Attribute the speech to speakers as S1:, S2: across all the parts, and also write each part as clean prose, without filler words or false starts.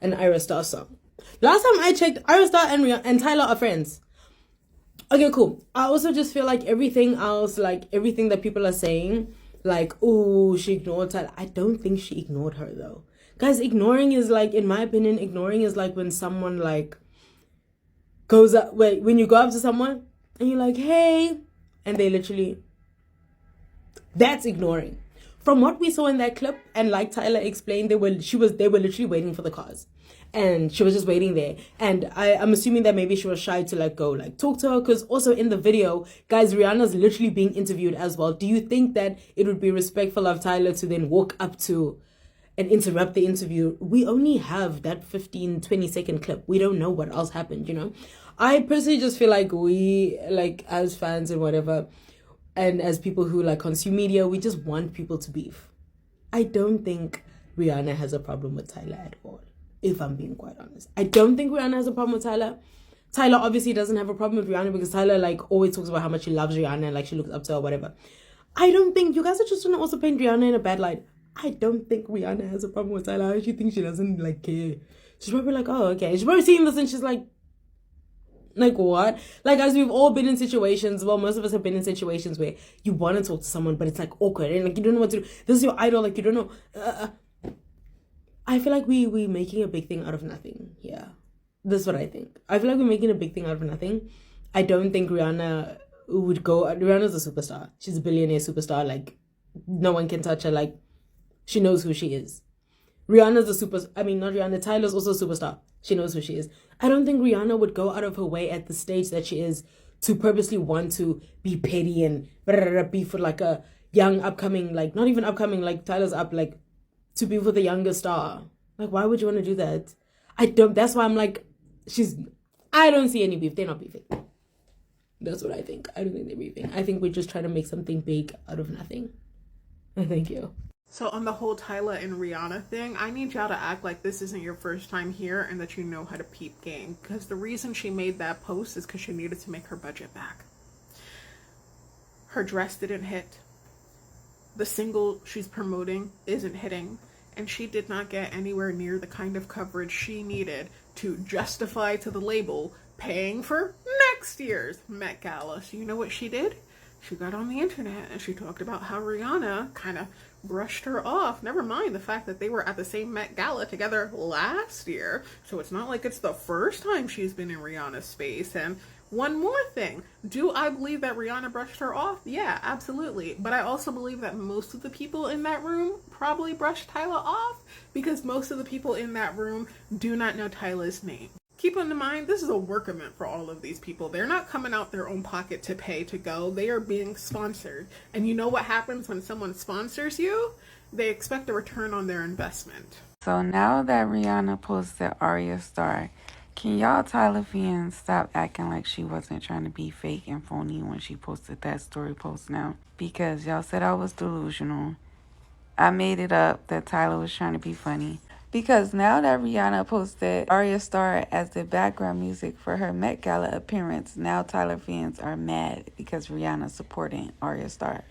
S1: an Ayra Starr song. Last time I checked, Ayra Starr and Tyla are friends. Okay, cool. I also just feel like everything else, like everything that people are saying, like, oh, she ignored Tyla. I don't think she ignored her though. Guys, ignoring is like, in my opinion, ignoring is like when someone like goes up, when you go up to someone and you're like, hey, and they literally, that's ignoring. From what we saw in that clip, and like Tyla explained, they were literally waiting for the cars, and she was just waiting there. And I'm assuming that maybe she was shy to like go like talk to her, because also in the video, guys, Rihanna's literally being interviewed as well. Do you think that it would be respectful of Tyla to then walk up to and interrupt the interview? We only have that 15-20 second clip. We don't know what else happened, you know. I personally just feel like we, like, as fans and whatever, and as people who like consume media, we just want people to beef. I don't think Rihanna has a problem with Tyla at all, if I'm being quite honest. I don't think Rihanna has a problem with Tyla. Tyla obviously doesn't have a problem with Rihanna, because Tyla like always talks about how much she loves Rihanna and like she looks up to her, whatever. I don't think, you guys are just gonna also paint Rihanna in a bad light. I don't think Rihanna has a problem with Tyla. I actually think she doesn't like care. She's probably like, oh, okay. She's probably seeing this and she's like what? Like, as we've all been in situations, well, most of us have been in situations where you want to talk to someone, but it's like awkward and like you don't know what to do. This is your idol, like you don't know. I feel like we making a big thing out of nothing. Yeah, this is what I think. I feel like we're making a big thing out of nothing. I don't think Rihanna would go. Rihanna's a superstar. She's a billionaire superstar. Like, no one can touch her. Like, she knows who she is. Rihanna's a super. I mean, not Rihanna. Tyla's also a superstar. She knows who she is. I don't think Rihanna would go out of her way at the stage that she is to purposely want to be petty and be for like a young upcoming, like not even upcoming, like Tyla's up, like to be with a younger star. Like, why would you want to do that? I don't. That's why I'm like, I don't see any beef. They're not beefing. That's what I think. I don't think they're beefing. I think we're just trying to make something big out of nothing. Thank you.
S2: So on the whole Tyla and Rihanna thing, I need y'all to act like this isn't your first time here and that you know how to peep game. Because the reason she made that post is because she needed to make her budget back. Her dress didn't hit. The single she's promoting isn't hitting. And she did not get anywhere near the kind of coverage she needed to justify to the label paying for next year's Met Gala. So you know what she did? She got on the internet and she talked about how Rihanna kind of brushed her off. Never mind the fact that they were at the same Met Gala together last year. So it's not like it's the first time she's been in Rihanna's space. And one more thing. Do I believe that Rihanna brushed her off? Yeah, absolutely. But I also believe that most of the people in that room probably brushed Tyla off, because most of the people in that room do not know Tyla's name. Keep in mind, this is a work event for all of these people. They're not coming out their own pocket to pay to go. They are being sponsored. And you know what happens when someone sponsors you? They expect a return on their investment.
S3: So now that Rihanna posted Arya Star, can y'all Tyla fans stop acting like she wasn't trying to be fake and phony when she posted that story post now? Because y'all said I was delusional. I made it up that Tyla was trying to be funny. Because now that Rihanna posted Arya Star as the background music for her Met Gala appearance, now Tyla fans are mad because Rihanna's supporting Arya Star.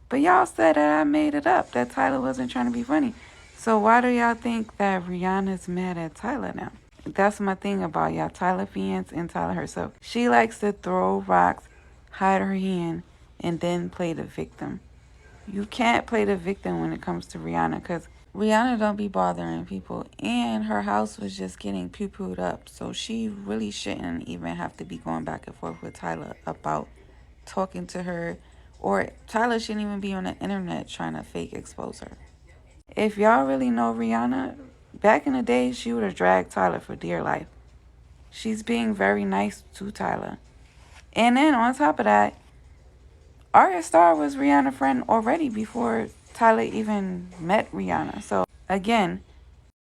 S3: But y'all said that I made it up, that Tyla wasn't trying to be funny. So why do y'all think that Rihanna's mad at Tyla now? That's my thing about y'all Tyla fans and Tyla herself. She likes to throw rocks, hide her hand, and then play the victim. You can't play the victim when it comes to Rihanna, because Rihanna don't be bothering people, and her house was just getting poo-pooed up, so she really shouldn't even have to be going back and forth with Tyla about talking to her, or Tyla shouldn't even be on the internet trying to fake expose her. If y'all really know Rihanna, back in the day, she would have dragged Tyla for dear life. She's being very nice to Tyla. And then on top of that, Arya Star was Rihanna's friend already before Tyla even met Rihanna. So again,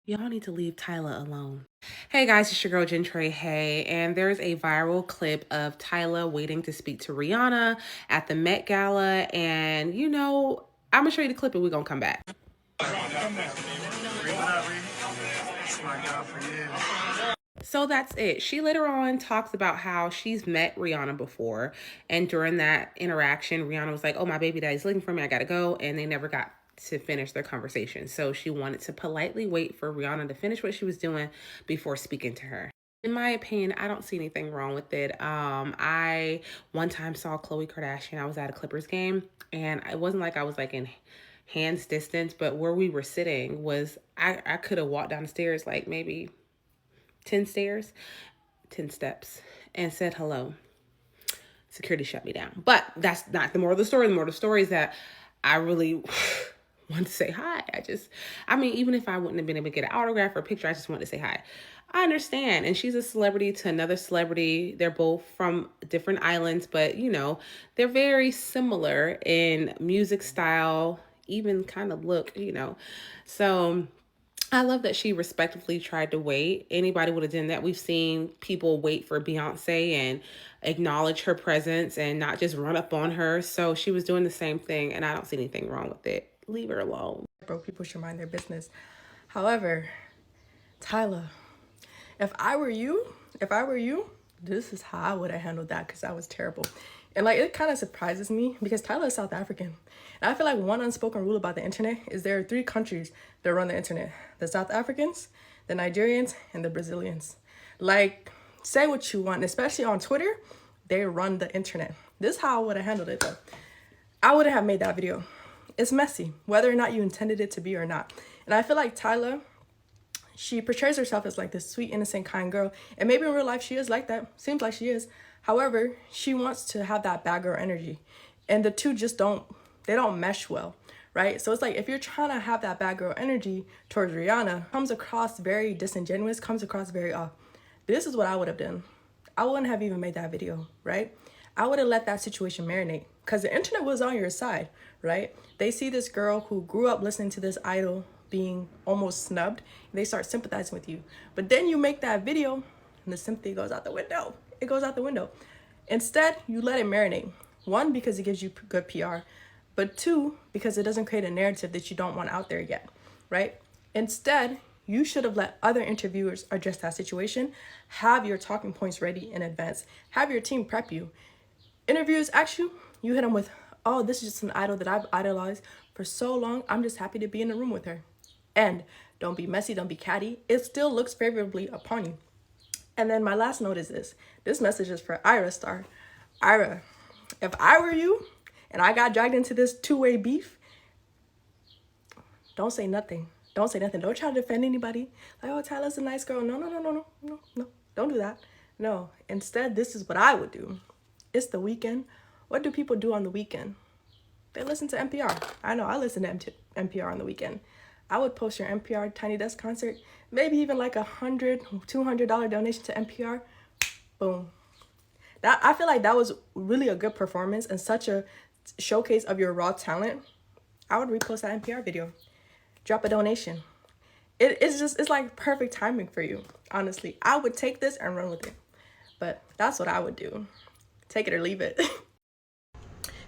S4: y'all need to leave Tyla alone. Hey guys, it's your girl Gentray Hey, and there's a viral clip of Tyla waiting to speak to Rihanna at the Met Gala, and you know, I'm gonna show you the clip and we're gonna come back. So that's it. She later on talks about how she's met Rihanna before, and during that interaction, Rihanna was like, oh, my baby daddy's looking for me, I gotta go, and they never got to finish their conversation. So she wanted to politely wait for Rihanna to finish what she was doing before speaking to her. In my opinion, I don't see anything wrong with it. I one time saw Khloe Kardashian. I was at a Clippers game, and it wasn't like I was like in hands distance, but where we were sitting was I could have walked down the stairs like maybe 10 steps, and said hello. Security shut me down. But that's not the moral of the story. The moral of the story is that I really wanted to say hi. Even if I wouldn't have been able to get an autograph or a picture, I just wanted to say hi. I understand. And she's a celebrity to another celebrity. They're both from different islands, but they're very similar in music style, even kind of look, So I love that she respectfully tried to wait. Anybody would have done that. We've seen people wait for Beyonce and acknowledge her presence and not just run up on her. So she was doing the same thing, and I don't see anything wrong with it. Leave her alone.
S5: Broke people should mind their business. However, Tyla, if I were you, this is how I would have handled that, because that was terrible. And like, it kind of surprises me because Tyla is South African. And I feel like one unspoken rule about the internet is there are 3 countries that run the internet: the South Africans, the Nigerians, and the Brazilians. Like, say what you want, especially on Twitter, they run the internet. This is how I would have handled it though. I wouldn't have made that video. It's messy, whether or not you intended it to be or not. And I feel like Tyla, she portrays herself as like this sweet, innocent, kind girl. And maybe in real life she is like that. Seems like she is. However, she wants to have that bad girl energy. And the two just don't mesh well, right? So it's like, if you're trying to have that bad girl energy towards Rihanna, comes across very disingenuous, comes across very off. This is what I would have done. I wouldn't have even made that video, right? I would have let that situation marinate, because the internet was on your side, right? They see this girl who grew up listening to this idol being almost snubbed, and they start sympathizing with you. But then you make that video, and the sympathy goes out the window. It goes out the window. Instead, you let it marinate. 1, because it gives you good PR, but 2, because it doesn't create a narrative that you don't want out there yet, right? Instead, you should have let other interviewers address that situation. Have your talking points ready in advance. Have your team prep you. Interviewers ask you, you hit them with, oh, this is just an idol that I've idolized for so long. I'm just happy to be in the room with her. And don't be messy, don't be catty. It still looks favorably upon you. And then my last note is this. This message is for Ayra star. Ayra, if I were you and I got dragged into this 2-way beef, don't say nothing. Don't say nothing. Don't try to defend anybody. Like, oh, Tyla's a nice girl. No. Don't do that. No. Instead, this is what I would do. It's the weekend. What do people do on the weekend? They listen to NPR. I know, I listen to NPR on the weekend. I would post your NPR Tiny Desk concert, maybe even like $100, $200 donation to NPR. Boom. I feel like that was really a good performance and such a showcase of your raw talent. I would repost that NPR video. Drop a donation. It's like perfect timing for you, honestly. I would take this and run with it. But that's what I would do. Take it or leave it.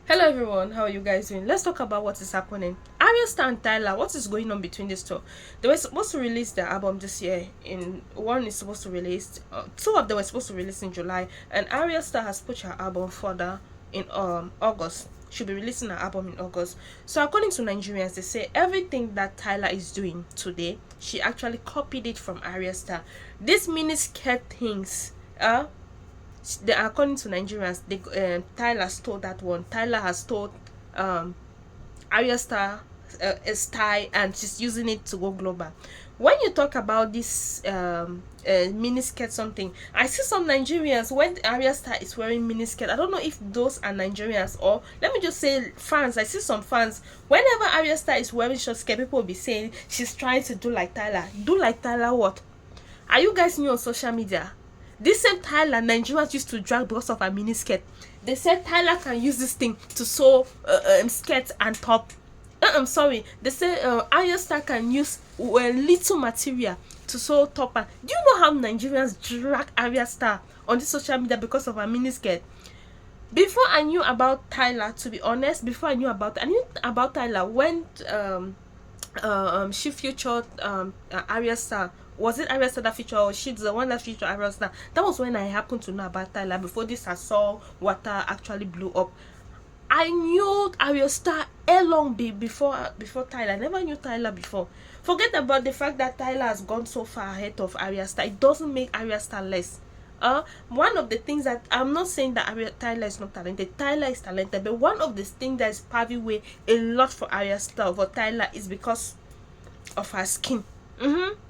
S6: Hello everyone, how are you guys doing? Let's talk about what is happening. Ayra Starr and Tyla, what is going on between these two? They were supposed to release their album this year. One is supposed to release, 2 of them were supposed to release in July, and Ayra Starr has put her album further in August. She'll be releasing her album in August. So according to Nigerians, they say everything that Tyla is doing today, she actually copied it from Ayra Starr. This miniskirt things, according to Nigerians, Tyla stole that one. Tyla has stole Ayra Starr style, and she's using it to go global. When you talk about this miniskirt something, I see some Nigerians, when Ayra Starr is wearing miniskirt, I don't know if those are Nigerians, or let me just say fans. I see some fans, whenever Ayra Starr is wearing short skirt, people will be saying she's trying to do like Tyla. Do like Tyla what? Are you guys new on social media? This same Tyla, Nigerians used to drag because of her miniskirt. They said Tyla can use this thing to sew skirts and top. I'm sorry. They say Ayra Starr can use little material to sew top. Do you know how Nigerians drag Ayra Starr on the social media because of her miniskirt? Before I knew about Tyla, to be honest, I knew about Tyla when she featured Ayra Starr. Was it Ayra Starr that featured, or she's the one that featured Ayra Starr? That was when I happened to know about Tyla. Before this, I saw what actually blew up. I knew Arya Star a long before Tyla. I never knew Tyla before. Forget about the fact that Tyla has gone so far ahead of Arya Star. It doesn't make Arya Star less. One of the things that I'm not saying that Tyla is not talented. Tyla is talented, but one of the things that is paving way a lot for Arya Star for Tyla is because of her skin.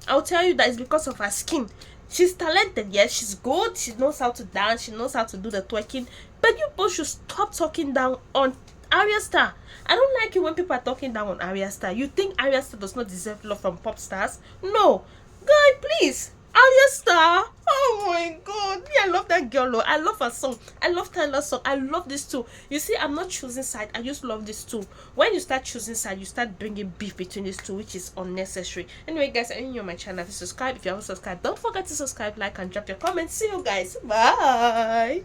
S6: I'll tell you that it's because of her skin. She's talented, yes, she's good, she knows how to dance, she knows how to do the twerking, but you both should stop talking down on Arya Star. I don't like it when people are talking down on Arya Star. You think Arya Star does not deserve love from pop stars? No. Guy, please. Arya Star. Oh my god. Me, I love that girl. Oh. I love her song. I love Tyler's song. I love this too. You see, I'm not choosing side. I just love this too. When you start choosing side, you start bringing beef between these two, which is unnecessary. Anyway, guys, if you're on my channel, if you subscribe, if you haven't subscribed, don't forget to subscribe, like, and drop your comments. See you guys. Bye.